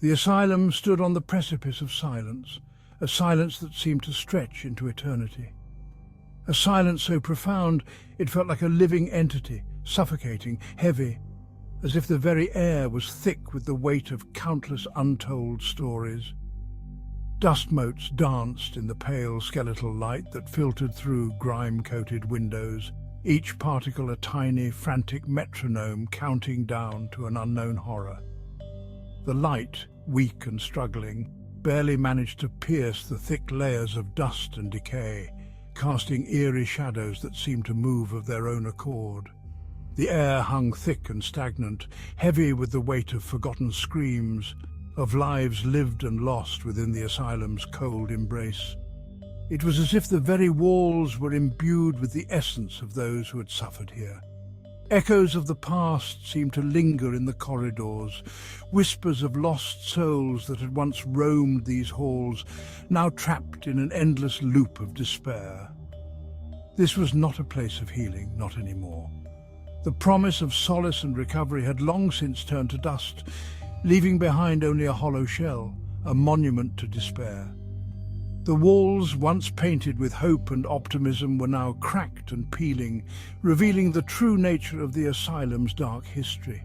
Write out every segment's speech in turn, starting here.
The asylum stood on the precipice of silence, a silence that seemed to stretch into eternity. A silence so profound it felt like a living entity, suffocating, heavy, as if the very air was thick with the weight of countless untold stories. Dust motes danced in the pale skeletal light that filtered through grime-coated windows, each particle a tiny, frantic metronome counting down to an unknown horror. The light, weak and struggling, barely managed to pierce the thick layers of dust and decay, casting eerie shadows that seemed to move of their own accord. The air hung thick and stagnant, heavy with the weight of forgotten screams, of lives lived and lost within the asylum's cold embrace. It was as if the very walls were imbued with the essence of those who had suffered here. Echoes of the past seemed to linger in the corridors, whispers of lost souls that had once roamed these halls, now trapped in an endless loop of despair. This was not a place of healing, not anymore. The promise of solace and recovery had long since turned to dust, leaving behind only a hollow shell, a monument to despair. The walls, once painted with hope and optimism, were now cracked and peeling, revealing the true nature of the asylum's dark history.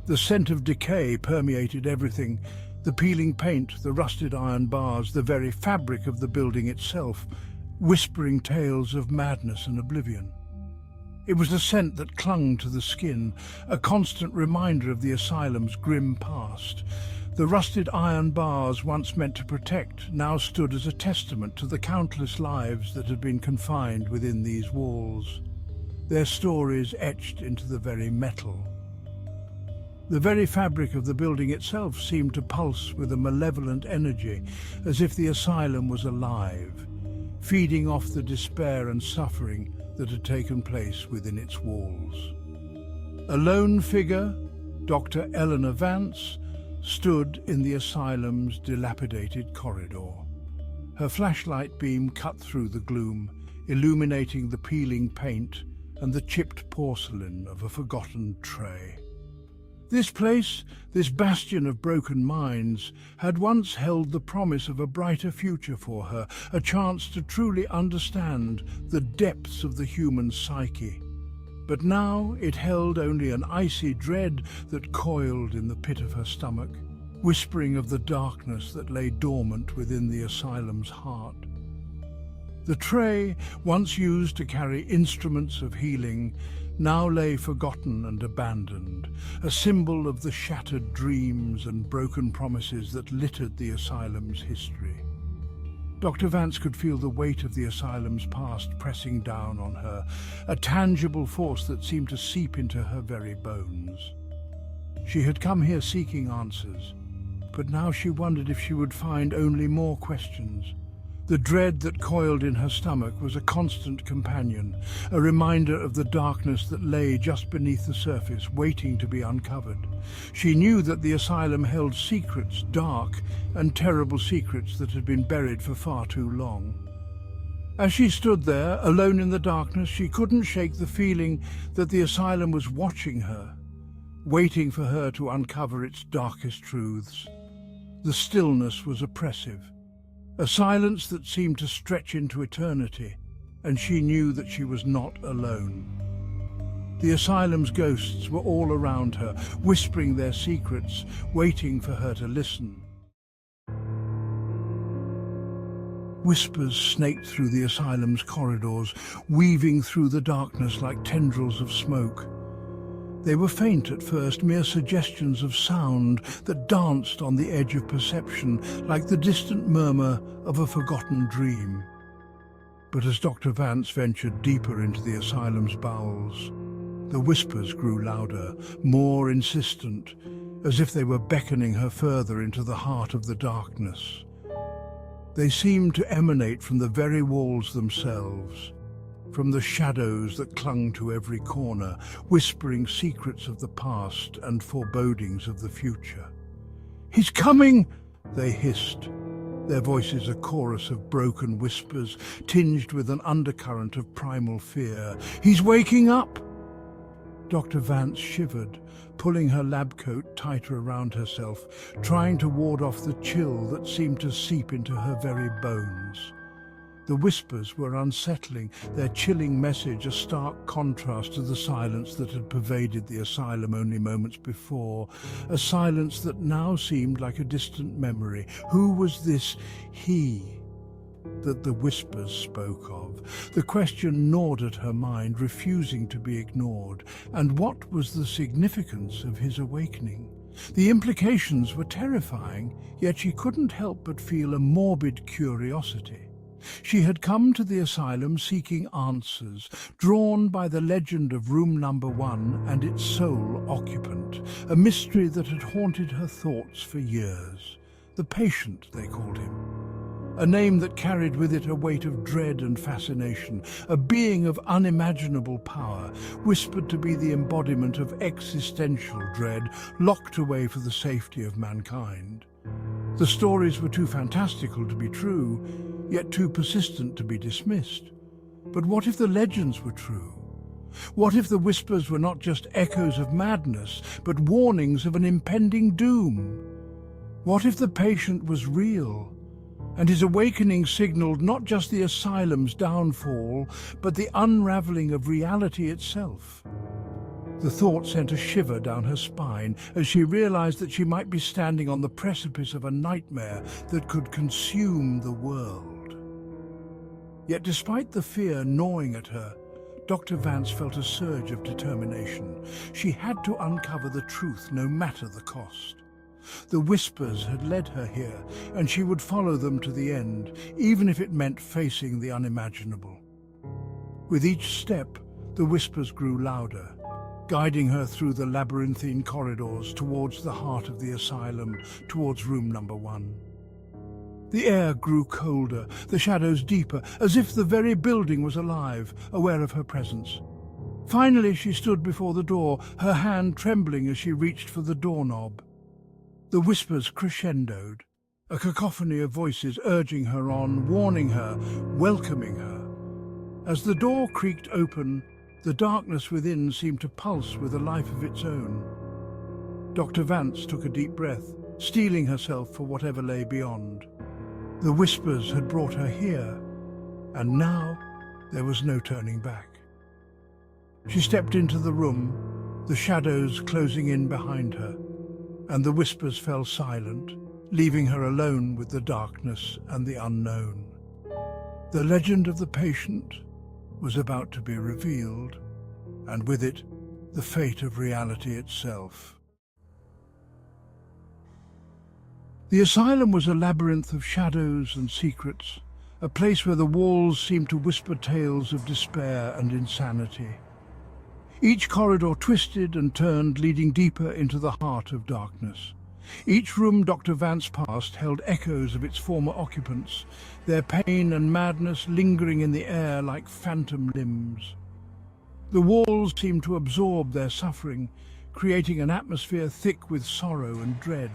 The scent of decay permeated everything, the peeling paint, the rusted iron bars, the very fabric of the building itself, whispering tales of madness and oblivion. It was a scent that clung to the skin, a constant reminder of the asylum's grim past. The rusted iron bars, once meant to protect, now stood as a testament to the countless lives that had been confined within these walls, their stories etched into the very metal. The very fabric of the building itself seemed to pulse with a malevolent energy, as if the asylum was alive, feeding off the despair and suffering that had taken place within its walls. A lone figure, Dr. Eleanor Vance, stood in the asylum's dilapidated corridor. Her flashlight beam cut through the gloom, illuminating the peeling paint and the chipped porcelain of a forgotten tray. This place, this bastion of broken minds, had once held the promise of a brighter future for her, a chance to truly understand the depths of the human psyche. But now it held only an icy dread that coiled in the pit of her stomach, whispering of the darkness that lay dormant within the asylum's heart. The tray, once used to carry instruments of healing, now lay forgotten and abandoned, a symbol of the shattered dreams and broken promises that littered the asylum's history. Dr. Vance could feel the weight of the asylum's past pressing down on her, a tangible force that seemed to seep into her very bones. She had come here seeking answers, but now she wondered if she would find only more questions. The dread that coiled in her stomach was a constant companion, a reminder of the darkness that lay just beneath the surface, waiting to be uncovered. She knew that the asylum held secrets, dark and terrible secrets that had been buried for far too long. As she stood there, alone in the darkness, she couldn't shake the feeling that the asylum was watching her, waiting for her to uncover its darkest truths. The stillness was oppressive. A silence that seemed to stretch into eternity, and she knew that she was not alone. The asylum's ghosts were all around her, whispering their secrets, waiting for her to listen. Whispers snaked through the asylum's corridors, weaving through the darkness like tendrils of smoke. They were faint at first, mere suggestions of sound that danced on the edge of perception, like the distant murmur of a forgotten dream. But as Dr. Vance ventured deeper into the asylum's bowels, the whispers grew louder, more insistent, as if they were beckoning her further into the heart of the darkness. They seemed to emanate from the very walls themselves, from the shadows that clung to every corner, whispering secrets of the past and forebodings of the future. "He's coming!" they hissed, their voices a chorus of broken whispers, tinged with an undercurrent of primal fear. "He's waking up!" Dr. Vance shivered, pulling her lab coat tighter around herself, trying to ward off the chill that seemed to seep into her very bones. The whispers were unsettling, their chilling message a stark contrast to the silence that had pervaded the asylum only moments before, a silence that now seemed like a distant memory. Who was this he that the whispers spoke of? The question gnawed at her mind, refusing to be ignored. And what was the significance of his awakening? The implications were terrifying, yet she couldn't help but feel a morbid curiosity. She had come to the asylum seeking answers, drawn by the legend of room number 1 and its sole occupant, a mystery that had haunted her thoughts for years. The patient, they called him. A name that carried with it a weight of dread and fascination, a being of unimaginable power, whispered to be the embodiment of existential dread, locked away for the safety of mankind. The stories were too fantastical to be true, yet too persistent to be dismissed. But what if the legends were true? What if the whispers were not just echoes of madness, but warnings of an impending doom? What if the patient was real, and his awakening signaled not just the asylum's downfall, but the unraveling of reality itself? The thought sent a shiver down her spine as she realized that she might be standing on the precipice of a nightmare that could consume the world. Yet despite the fear gnawing at her, Dr. Vance felt a surge of determination. She had to uncover the truth, no matter the cost. The whispers had led her here, and she would follow them to the end, even if it meant facing the unimaginable. With each step, the whispers grew louder, guiding her through the labyrinthine corridors towards the heart of the asylum, towards room number 1. The air grew colder, the shadows deeper, as if the very building was alive, aware of her presence. Finally, she stood before the door, her hand trembling as she reached for the doorknob. The whispers crescendoed, a cacophony of voices urging her on, warning her, welcoming her. As the door creaked open, the darkness within seemed to pulse with a life of its own. Dr. Vance took a deep breath, steeling herself for whatever lay beyond. The whispers had brought her here, and now there was no turning back. She stepped into the room, the shadows closing in behind her, and the whispers fell silent, leaving her alone with the darkness and the unknown. The legend of the patient was about to be revealed, and with it, the fate of reality itself. The asylum was a labyrinth of shadows and secrets, a place where the walls seemed to whisper tales of despair and insanity. Each corridor twisted and turned, leading deeper into the heart of darkness. Each room Dr. Vance passed held echoes of its former occupants, their pain and madness lingering in the air like phantom limbs. The walls seemed to absorb their suffering, creating an atmosphere thick with sorrow and dread.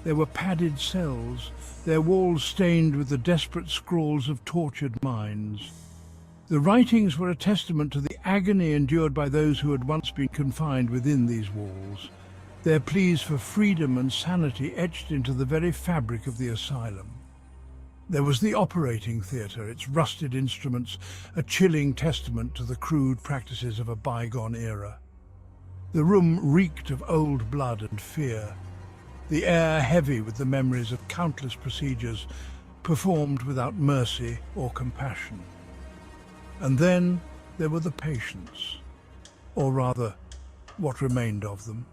There were padded cells, their walls stained with the desperate scrawls of tortured minds. The writings were a testament to the agony endured by those who had once been confined within these walls, their pleas for freedom and sanity etched into the very fabric of the asylum. There was the operating theatre, its rusted instruments, a chilling testament to the crude practices of a bygone era. The room reeked of old blood and fear, the air heavy with the memories of countless procedures performed without mercy or compassion. And then there were the patients, or rather, what remained of them.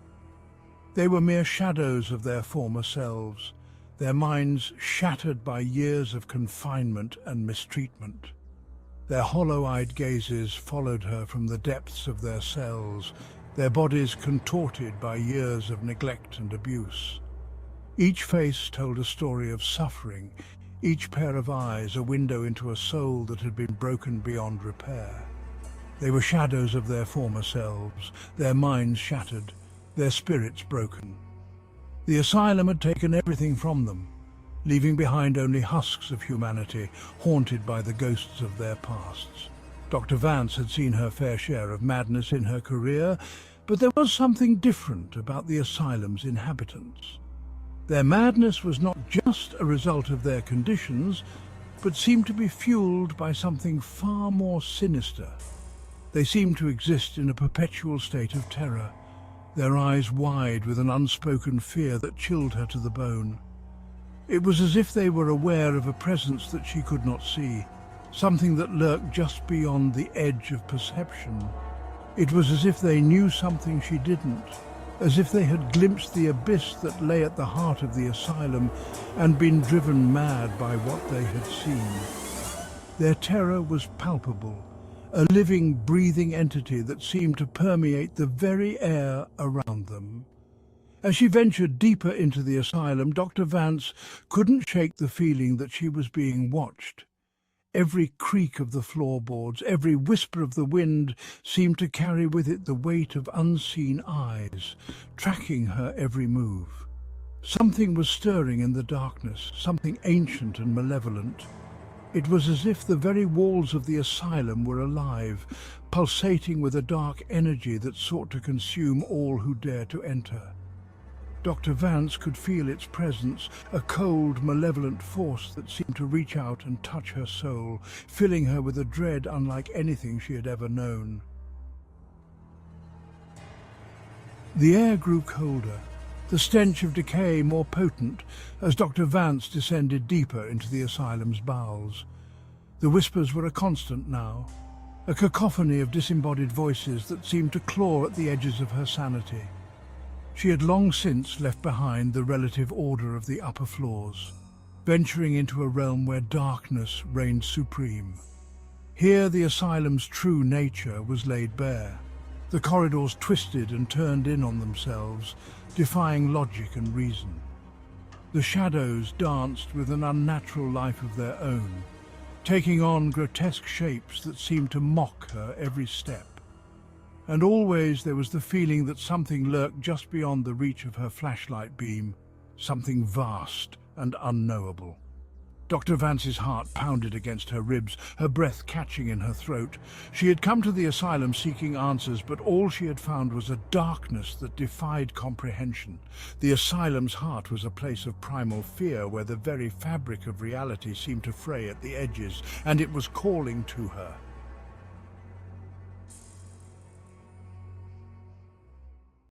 They were mere shadows of their former selves, their minds shattered by years of confinement and mistreatment. Their hollow-eyed gazes followed her from the depths of their cells, their bodies contorted by years of neglect and abuse. Each face told a story of suffering, each pair of eyes a window into a soul that had been broken beyond repair. They were shadows of their former selves, their minds shattered, their spirits broken. The asylum had taken everything from them, leaving behind only husks of humanity, haunted by the ghosts of their pasts. Dr. Vance had seen her fair share of madness in her career, but there was something different about the asylum's inhabitants. Their madness was not just a result of their conditions, but seemed to be fueled by something far more sinister. They seemed to exist in a perpetual state of terror, their eyes wide with an unspoken fear that chilled her to the bone. It was as if they were aware of a presence that she could not see, something that lurked just beyond the edge of perception. It was as if they knew something she didn't, as if they had glimpsed the abyss that lay at the heart of the asylum and been driven mad by what they had seen. Their terror was palpable, a living, breathing entity that seemed to permeate the very air around them. As she ventured deeper into the asylum, Dr. Vance couldn't shake the feeling that she was being watched. Every creak of the floorboards, every whisper of the wind seemed to carry with it the weight of unseen eyes, tracking her every move. Something was stirring in the darkness, something ancient and malevolent. It was as if the very walls of the asylum were alive, pulsating with a dark energy that sought to consume all who dared to enter. Dr. Vance could feel its presence, a cold, malevolent force that seemed to reach out and touch her soul, filling her with a dread unlike anything she had ever known. The air grew colder, the stench of decay more potent, as Dr. Vance descended deeper into the asylum's bowels. The whispers were a constant now, a cacophony of disembodied voices that seemed to claw at the edges of her sanity. She had long since left behind the relative order of the upper floors, venturing into a realm where darkness reigned supreme. Here the asylum's true nature was laid bare. The corridors twisted and turned in on themselves, defying logic and reason. The shadows danced with an unnatural life of their own, taking on grotesque shapes that seemed to mock her every step. And always there was the feeling that something lurked just beyond the reach of her flashlight beam, something vast and unknowable. Dr. Vance's heart pounded against her ribs, her breath catching in her throat. She had come to the asylum seeking answers, but all she had found was a darkness that defied comprehension. The asylum's heart was a place of primal fear where the very fabric of reality seemed to fray at the edges, and it was calling to her.